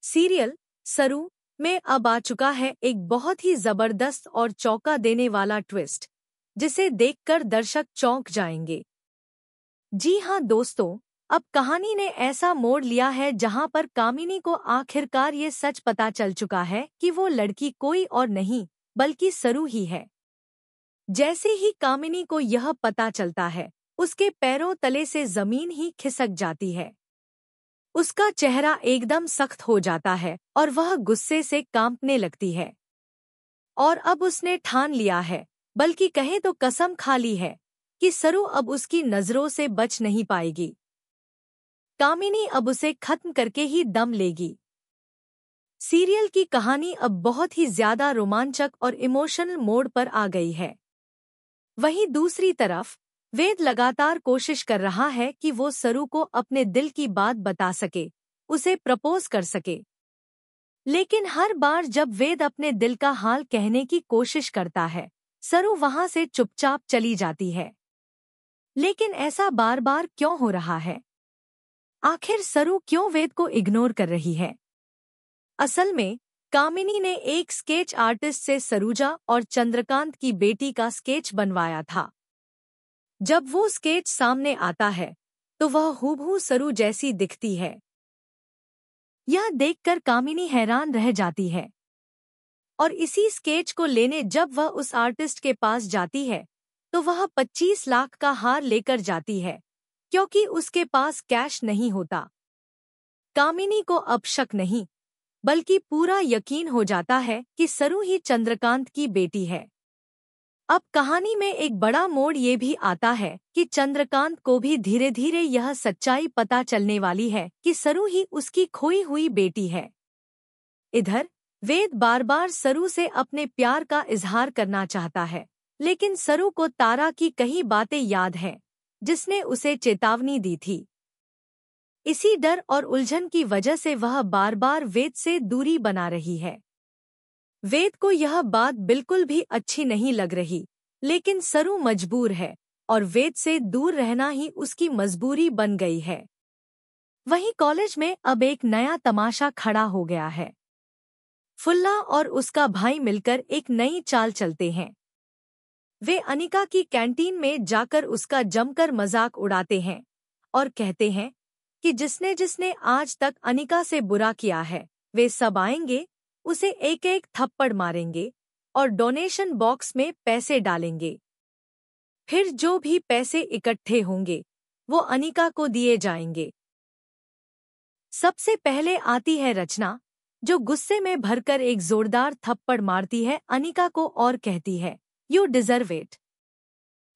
Serial सरू में अब आ चुका है एक बहुत ही जबरदस्त और चौंका देने वाला ट्विस्ट, जिसे देखकर दर्शक चौंक जाएंगे। जी हाँ दोस्तों, अब कहानी ने ऐसा मोड़ लिया है जहां पर कामिनी को आखिरकार ये सच पता चल चुका है कि वो लड़की कोई और नहीं बल्कि सरू ही है। जैसे ही कामिनी को यह पता चलता है, उसके पैरों तले से जमीन ही खिसक जाती है। उसका चेहरा एकदम सख्त हो जाता है और वह गुस्से से कांपने लगती है। और अब उसने ठान लिया है, बल्कि कहें तो कसम खा ली है, कि सरू अब उसकी नजरों से बच नहीं पाएगी। कामिनी अब उसे खत्म करके ही दम लेगी। सीरियल की कहानी अब बहुत ही ज्यादा रोमांचक और इमोशनल मोड पर आ गई है। वहीं दूसरी तरफ वेद लगातार कोशिश कर रहा है कि वो सरू को अपने दिल की बात बता सके, उसे प्रपोज कर सके। लेकिन हर बार जब वेद अपने दिल का हाल कहने की कोशिश करता है, सरू वहां से चुपचाप चली जाती है। लेकिन ऐसा बार बार क्यों हो रहा है? आखिर सरू क्यों वेद को इग्नोर कर रही है? असल में कामिनी ने एक स्केच आर्टिस्ट से सरूजा और चंद्रकांत की बेटी का स्केच बनवाया था। जब वो स्केच सामने आता है तो वह हूबहू सरू जैसी दिखती है। यह देखकर कामिनी हैरान रह जाती है और इसी स्केच को लेने जब वह उस आर्टिस्ट के पास जाती है तो वह 25 लाख का हार लेकर जाती है, क्योंकि उसके पास कैश नहीं होता। कामिनी को अब शक नहीं बल्कि पूरा यकीन हो जाता है कि सरू ही चंद्रकांत की बेटी है। अब कहानी में एक बड़ा मोड़ ये भी आता है कि चंद्रकांत को भी धीरे धीरे यह सच्चाई पता चलने वाली है कि सरू ही उसकी खोई हुई बेटी है। इधर वेद बार बार सरू से अपने प्यार का इजहार करना चाहता है, लेकिन सरू को तारा की कई बातें याद हैं, जिसने उसे चेतावनी दी थी। इसी डर और उलझन की वजह से वह बार बार वेद से दूरी बना रही है। वेद को यह बात बिल्कुल भी अच्छी नहीं लग रही, लेकिन सरू मजबूर है और वेद से दूर रहना ही उसकी मजबूरी बन गई है। वहीं कॉलेज में अब एक नया तमाशा खड़ा हो गया है। फुल्ला और उसका भाई मिलकर एक नई चाल चलते हैं। वे अनिका की कैंटीन में जाकर उसका जमकर मजाक उड़ाते हैं और कहते हैं कि जिसने जिसने आज तक अनिका से बुरा किया है, वे सब आएंगे, उसे एक एक थप्पड़ मारेंगे और डोनेशन बॉक्स में पैसे डालेंगे। फिर जो भी पैसे इकट्ठे होंगे वो अनिका को दिए जाएंगे। सबसे पहले आती है रचना, जो गुस्से में भरकर एक जोरदार थप्पड़ मारती है अनिका को और कहती है, यू डिजर्व इट।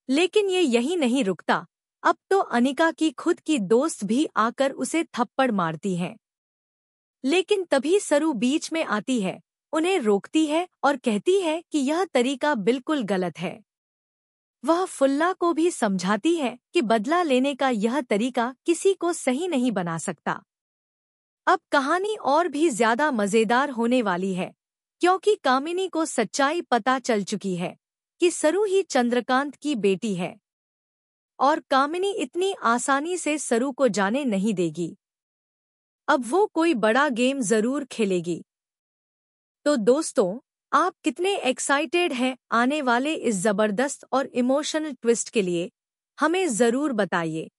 लेकिन ये यही नहीं रुकता, अब तो अनिका की खुद की दोस्त भी आकर उसे थप्पड़ मारती हैं। लेकिन तभी सरू बीच में आती है, उन्हें रोकती है और कहती है कि यह तरीका बिल्कुल गलत है। वह फुल्ला को भी समझाती है कि बदला लेने का यह तरीका किसी को सही नहीं बना सकता। अब कहानी और भी ज्यादा मजेदार होने वाली है, क्योंकि कामिनी को सच्चाई पता चल चुकी है कि सरू ही चंद्रकांत की बेटी है और कामिनी इतनी आसानी से सरू को जाने नहीं देगी। अब वो कोई बड़ा गेम जरूर खेलेगी। तो दोस्तों, आप कितने एक्साइटेड हैं आने वाले इस जबरदस्त और इमोशनल ट्विस्ट के लिए? हमें जरूर बताइए।